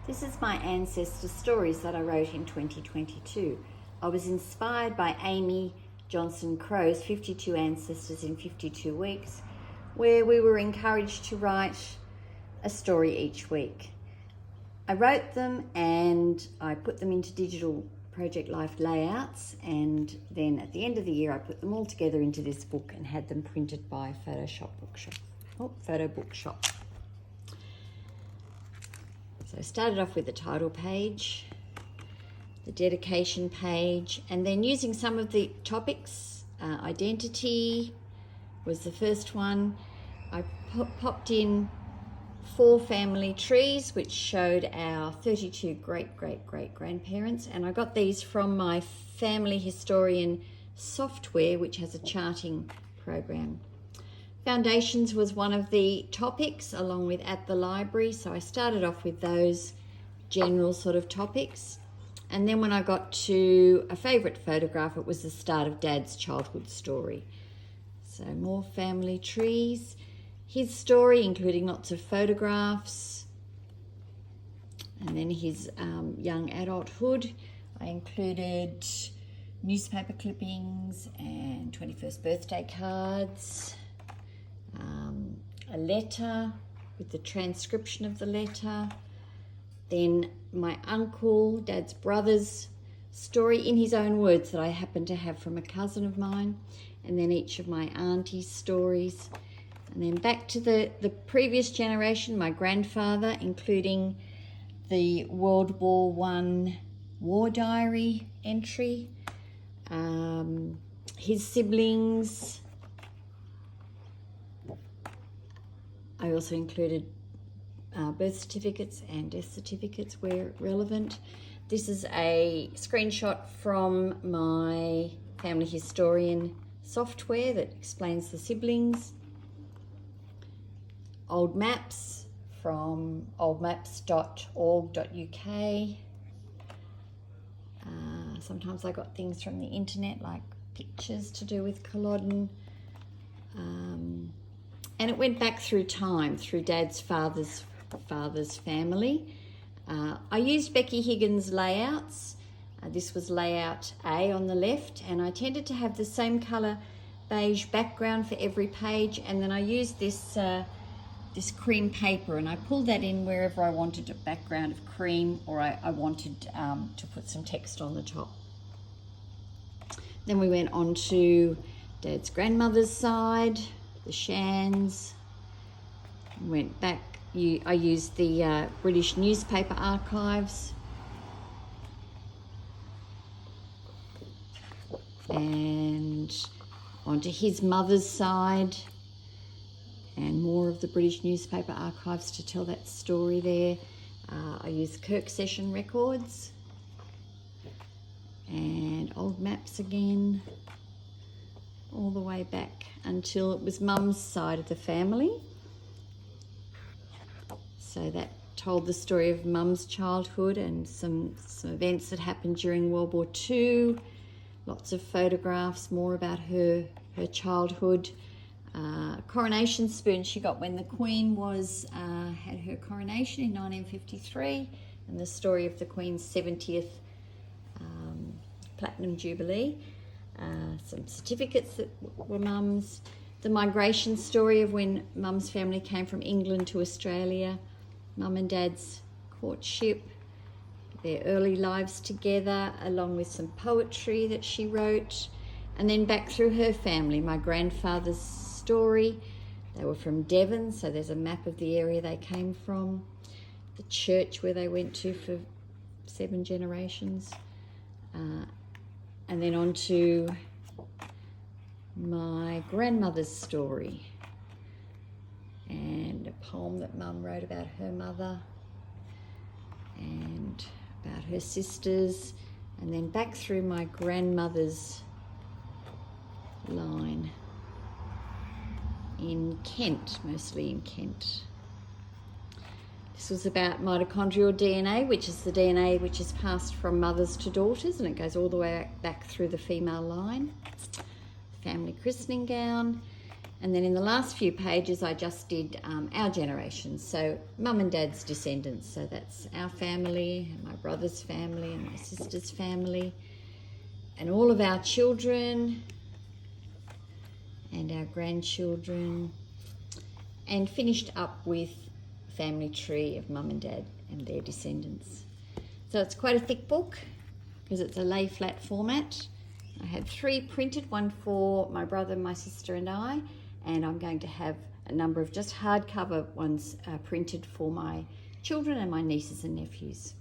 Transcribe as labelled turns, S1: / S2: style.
S1: This is my Ancestor Stories that I wrote in 2022. I was inspired by Amy Johnson Crow's 52 Ancestors in 52 Weeks, where we were encouraged to write a story each week. I wrote them and I put them into digital Project Life layouts, and then at the end of the year I put them all together into this book and had them printed by PHOTOBOOK Shop. So I started off with the title page, the dedication page, and then using some of the topics. Identity was the first one. I popped in 4 family trees, which showed our 32 great-great-great-grandparents, and I got these from my family historian software, which has a charting program. Foundations was one of the topics, along with At the Library, so I started off with those general sort of topics. And then when I got to a favourite photograph, it was the start of Dad's childhood story. So more family trees. His story, including lots of photographs. And then his young adulthood. I included newspaper clippings and 21st birthday cards. A letter with the transcription of the letter. Then my uncle, Dad's brother's story in his own words that I happened to have from a cousin of mine. And then each of my auntie's stories. And then back to the previous generation, my grandfather, including the World War I war diary entry, his siblings. I also included birth certificates and death certificates where relevant. This is a screenshot from my family historian software that explains the siblings. Old maps from oldmaps.org.uk. Sometimes I got things from the internet, like pictures to do with Culloden. And it went back through time, through Dad's father's family. I used Becky Higgins' layouts. This was layout A on the left, and I tended to have the same colour beige background for every page, and then I used this cream paper, and I pulled that in wherever I wanted a background of cream, or I wanted to put some text on the top. Then we went on to Dad's grandmother's side, the Shans. Went back, I used the British newspaper archives. And onto his mother's side. And more of the British newspaper archives to tell that story there. I used Kirk session records and old maps again, all the way back until it was Mum's side of the family. So that told the story of Mum's childhood and some events that happened during World War II. Lots of photographs, more about her childhood. Coronation spoon she got when the Queen had her coronation in 1953, and the story of the Queen's 70th Platinum Jubilee. Some certificates that were Mum's. The migration story of when Mum's family came from England to Australia. Mum and Dad's courtship. Their early lives together, along with some poetry that she wrote. And then back through her family, my grandfather's story. They were from Devon, so there's a map of the area they came from. The church where they went to for 7 generations. And then on to my grandmother's story. And a poem that Mum wrote about her mother. And about her sisters. And then back through my grandmother's line. In Kent, mostly in Kent. This was about mitochondrial DNA, which is the DNA which is passed from mothers to daughters, and it goes all the way back through the female line. Family christening gown. And then in the last few pages, I just did our generations. So mum and dad's descendants. So that's our family, and my brother's family, and my sister's family, and all of our children, and our grandchildren, and finished up with family tree of mum and dad and their descendants. So it's quite a thick book because it's a lay flat format. I had 3 printed, one for my brother, my sister and I, and I'm going to have a number of just hardcover ones printed for my children and my nieces and nephews.